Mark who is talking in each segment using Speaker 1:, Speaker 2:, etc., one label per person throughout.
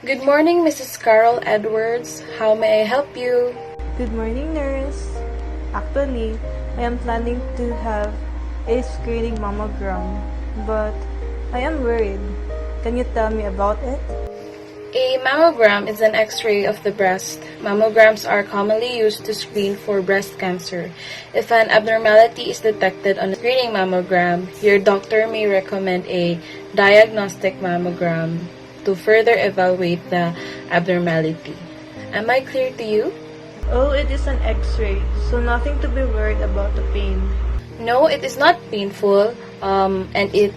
Speaker 1: Good morning, Mrs. Carol Edwards. How may I help you?
Speaker 2: Good morning, nurse. Actually, I am planning to have a screening mammogram, but I am worried. Can you tell me about it?
Speaker 1: A mammogram is an X-ray of the breast. Mammograms are commonly used to screen for breast cancer. If an abnormality is detected on a screening mammogram, your doctor may recommend a diagnostic mammogram to further evaluate the abnormality. Am I clear to you?
Speaker 2: Oh, it is an X-ray, so nothing to be worried about the pain.
Speaker 1: No, it is not painful, and it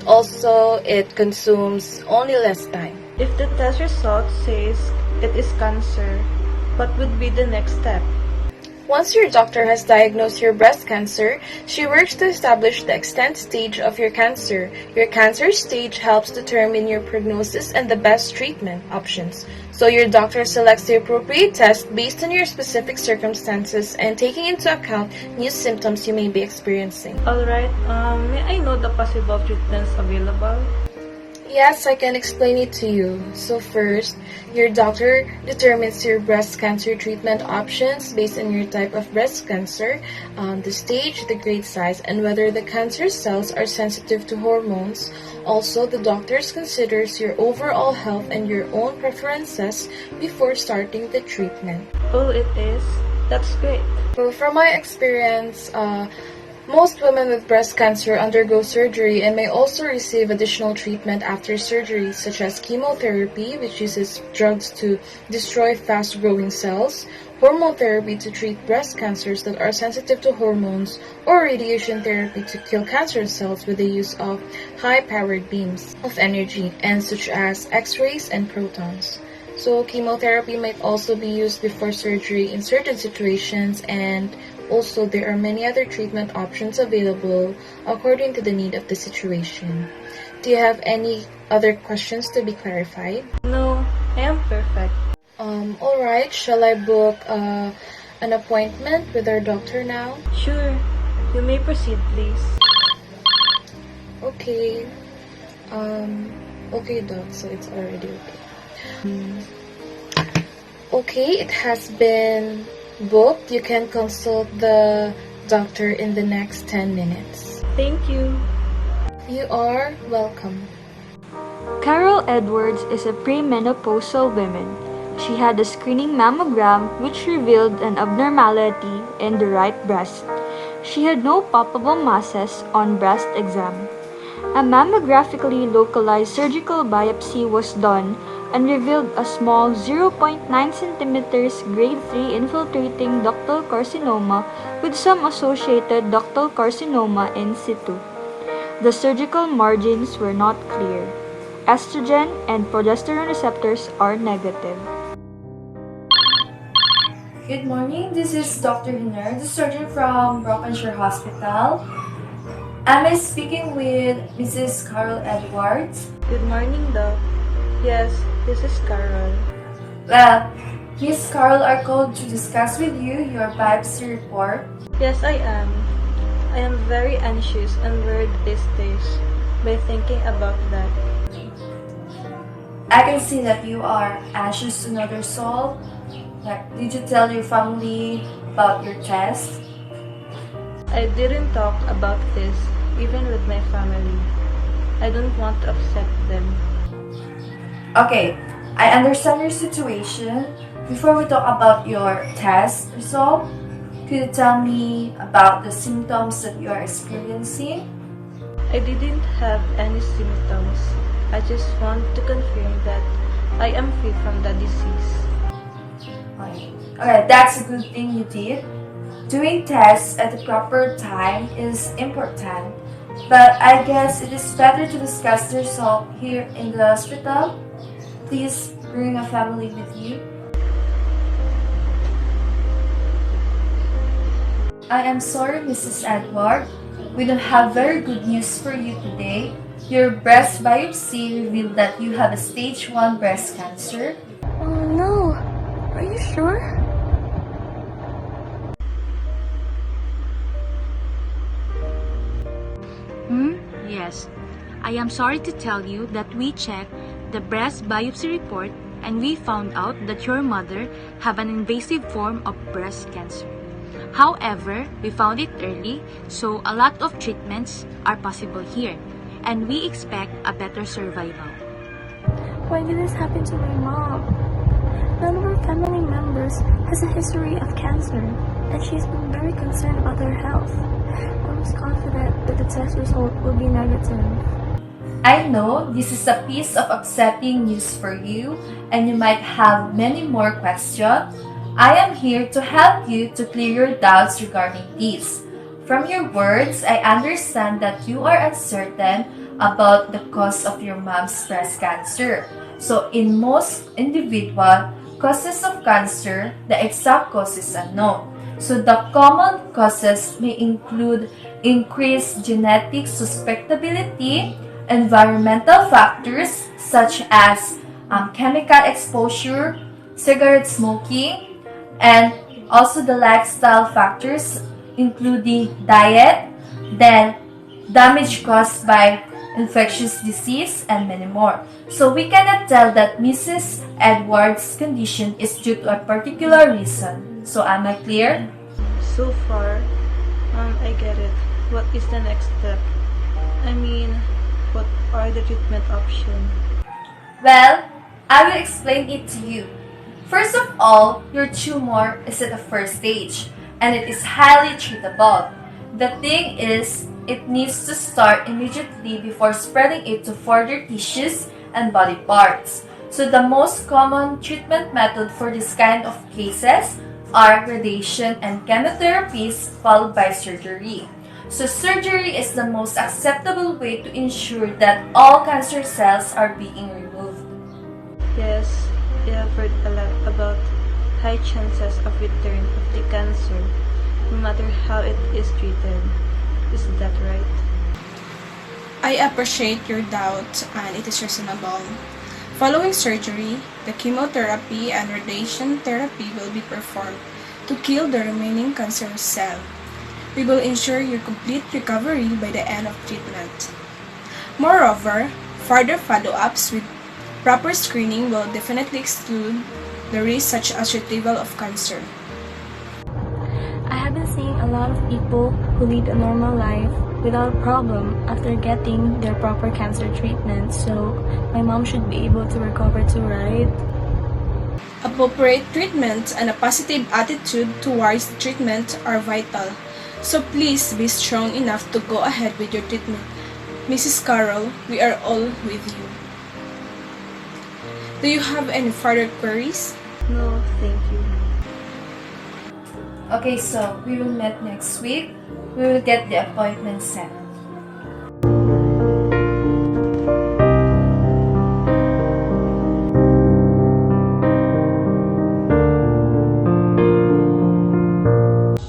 Speaker 1: consumes only less time.
Speaker 2: If the test result says it is cancer, what would be the next step?
Speaker 1: Once your doctor has diagnosed your breast cancer, she works to establish the extent stage of your cancer. Your cancer stage helps determine your prognosis and the best treatment options. So your doctor selects the appropriate test based on your specific circumstances and taking into account new symptoms you may be experiencing.
Speaker 2: Alright, may I know the possible treatments available?
Speaker 1: Yes, I can explain it to you. So first, your doctor determines your breast cancer treatment options based on your type of breast cancer, the stage, the grade size, and whether the cancer cells are sensitive to hormones. Also, the doctor considers your overall health and your own preferences before starting the treatment.
Speaker 2: Oh, it is? That's great.
Speaker 1: So from my experience, most women with breast cancer undergo surgery and may also receive additional treatment after surgery, such as chemotherapy, which uses drugs to destroy fast-growing cells, hormone therapy to treat breast cancers that are sensitive to hormones, or radiation therapy to kill cancer cells with the use of high-powered beams of energy, and such as X-rays and protons. So chemotherapy might also be used before surgery in certain situations, and also there are many other treatment options available according to the need of the situation. Do you have any other questions to be clarified?
Speaker 2: No, I am perfect.
Speaker 1: Alright, shall I book an appointment with our doctor now?
Speaker 2: Sure, you may proceed, please.
Speaker 1: Okay. Okay, doc, so it's already okay. Okay, it has been booked. You can consult the doctor in the next 10 minutes.
Speaker 2: Thank you.
Speaker 1: You are welcome.
Speaker 3: Carol Edwards is a premenopausal woman. She had a screening mammogram which revealed an abnormality in the right breast. She had no palpable masses on breast exam. A mammographically localized surgical biopsy was done and revealed a small 0.9 centimeters grade 3 infiltrating ductal carcinoma with some associated ductal carcinoma in situ. The surgical margins were not clear. Estrogen and progesterone receptors are negative.
Speaker 4: Good morning, this is Dr. Hiner, the surgeon from Brockmanshire Hospital. Am I speaking with Mrs. Carol Edwards?
Speaker 2: Good morning, Doc. Yes, this is Carol.
Speaker 4: Well, Miss Carol are called to discuss with you your biopsy report.
Speaker 2: Yes, I am. I am very anxious and worried these days by thinking about that.
Speaker 4: I can see that you are anxious to know the result. Like, did you tell your family about your test?
Speaker 2: I didn't talk about this even with my family. I don't want to upset them.
Speaker 4: Okay, I understand your situation. Before we talk about your test result, could you tell me about the symptoms that you are experiencing?
Speaker 2: I didn't have any symptoms. I just want to confirm that I am free from the disease.
Speaker 4: Okay, that's a good thing you did. Doing tests at the proper time is important, but I guess it is better to discuss the result here in the hospital. Please bring a family with you. I am sorry, Mrs. Edward. We don't have very good news for you today. Your breast biopsy revealed that you have a stage 1 breast cancer.
Speaker 3: Oh no! Are you sure?
Speaker 5: Yes. I am sorry to tell you that we checked the breast biopsy report and we found out that your mother have an invasive form of breast cancer. However, we found it early, so a lot of treatments are possible here, and we expect a better survival.
Speaker 6: Why did this happen to my mom? None of her family members has a history of cancer, and she's been very concerned about her health. I was confident that the test result will be negative.
Speaker 4: I know this is a piece of upsetting news for you, and you might have many more questions. I am here to help you to clear your doubts regarding this. From your words, I understand that you are uncertain about the cause of your mom's breast cancer. So in most individual causes of cancer, the exact cause is unknown. So the common causes may include increased genetic susceptibility, environmental factors such as chemical exposure, cigarette smoking, and also the lifestyle factors including diet, then damage caused by infectious disease, and many more. So we cannot tell that Mrs. Edwards' condition is due to a particular reason. So am I clear?
Speaker 2: So far, I get it. What is the next step? I mean, what are the treatment options?
Speaker 4: Well, I will explain it to you. First of all, your tumor is at the first stage, and it is highly treatable. The thing is, it needs to start immediately before spreading it to further tissues and body parts. So the most common treatment method for this kind of cases are radiation and chemotherapies followed by surgery. So surgery is the most acceptable way to ensure that all cancer cells are being removed.
Speaker 2: Yes, I have heard a lot about high chances of return of the cancer, no matter how it is treated. Is that right?
Speaker 7: I appreciate your doubt and it is reasonable. Following surgery, the chemotherapy and radiation therapy will be performed to kill the remaining cancerous cell. We will ensure your complete recovery by the end of treatment. Moreover, further follow-ups with proper screening will definitely exclude the risks such as retrieval of cancer.
Speaker 6: I have been seeing a lot of people who lead a normal life without a problem after getting their proper cancer treatment, so my mom should be able to recover too, right?
Speaker 7: Appropriate treatment and a positive attitude towards the treatment are vital. So please be strong enough to go ahead with your treatment. Mrs. Carroll, we are all with you. Do you have any further queries?
Speaker 2: No, thank you.
Speaker 4: Okay, so we will meet next week. We will get the appointment set.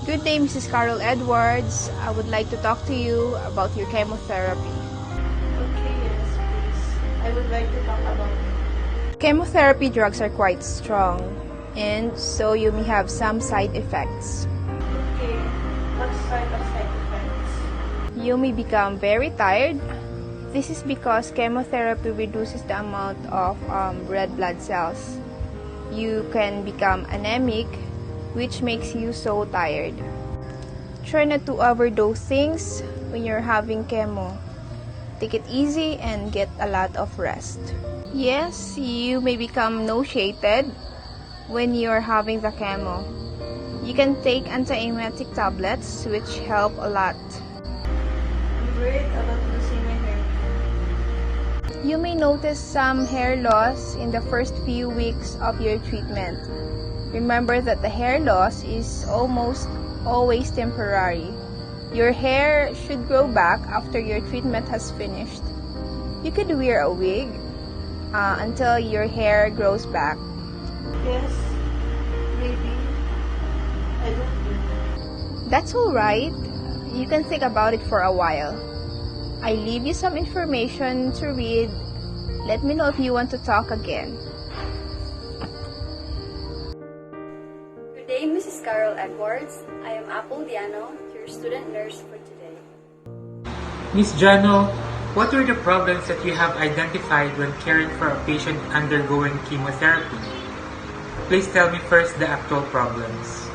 Speaker 8: Good day, Mrs. Carol Edwards. I would like to talk to you about your chemotherapy.
Speaker 2: Okay, yes, please. I would like to talk about it.
Speaker 8: Chemotherapy drugs are quite strong, and so you may have some side effects.
Speaker 2: Okay, what side of side effects?
Speaker 8: You may become very tired. This is because chemotherapy reduces the amount of red blood cells. You can become anemic, which makes you so tired. Try not to overdose things when you're having chemo. Take it easy and get a lot of rest. Yes, you may become nauseated when you're having the chemo. You can take antiemetic tablets, which help a lot.
Speaker 2: I'm worried about losing my hair.
Speaker 8: You may notice some hair loss in the first few weeks of your treatment. Remember that the hair loss is almost always temporary. Your hair should grow back after your treatment has finished. You could wear a wig until your hair grows back.
Speaker 2: Yes, maybe. I don't know.
Speaker 8: That's alright. You can think about it for a while. I leave you some information to read. Let me know if you want to talk again.
Speaker 9: Good day, Mrs. Carol Edwards. I am Apple Diano, your student nurse for today.
Speaker 10: Miss Jano, What were the problems that you have identified when caring for a patient undergoing chemotherapy? Please tell me first the actual problems.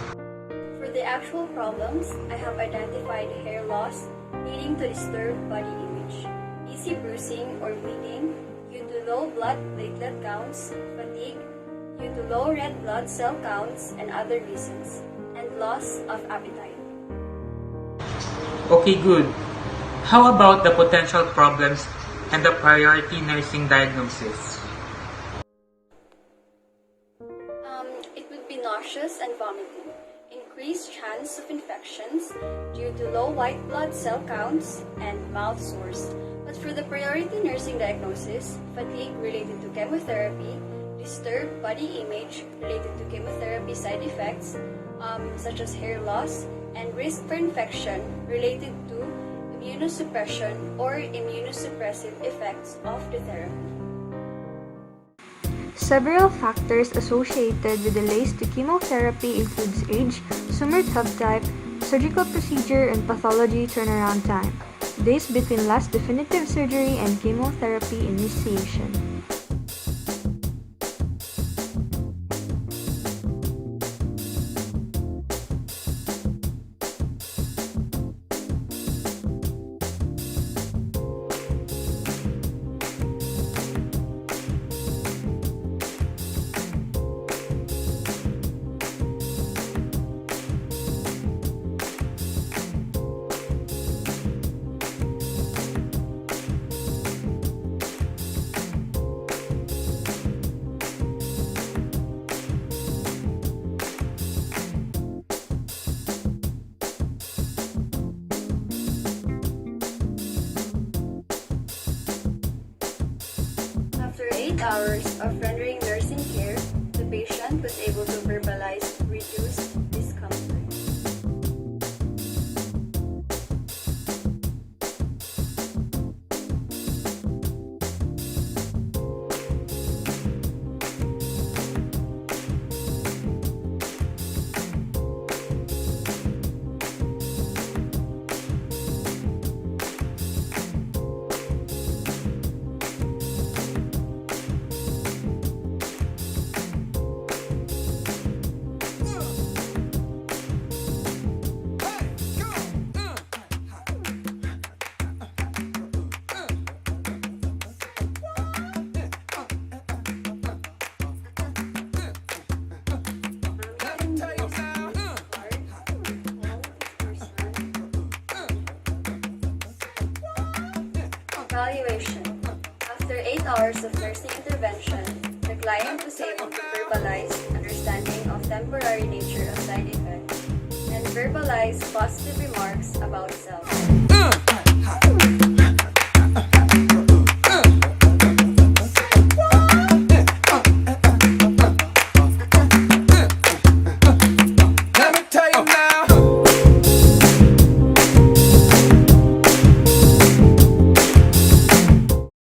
Speaker 9: For the actual problems, I have identified hair loss leading to disturbed body image, easy bruising or bleeding due to low blood platelet counts, fatigue due to low red blood cell counts and other reasons, and loss of appetite.
Speaker 10: Okay, good. How about the potential problems and the priority nursing diagnosis?
Speaker 9: It would be nauseous and vomiting, increased chance of infections due to low white blood cell counts, and mouth sores. But for the priority nursing diagnosis, fatigue related to chemotherapy, disturbed body image related to chemotherapy side effects, such as hair loss, and risk for infection related to immunosuppression or immunosuppressive effects of the therapy.
Speaker 3: Several factors associated with delays to chemotherapy includes age, tumor subtype, surgical procedure, and pathology turnaround time, days between last definitive surgery and chemotherapy initiation.
Speaker 9: After 8 hours of rendering nursing care, the patient was able to verbalize reduced discomfort. Evaluation. After 8 hours of nursing intervention, the client was able to verbalize understanding of temporary nature of side effects and verbalize positive remarks about self.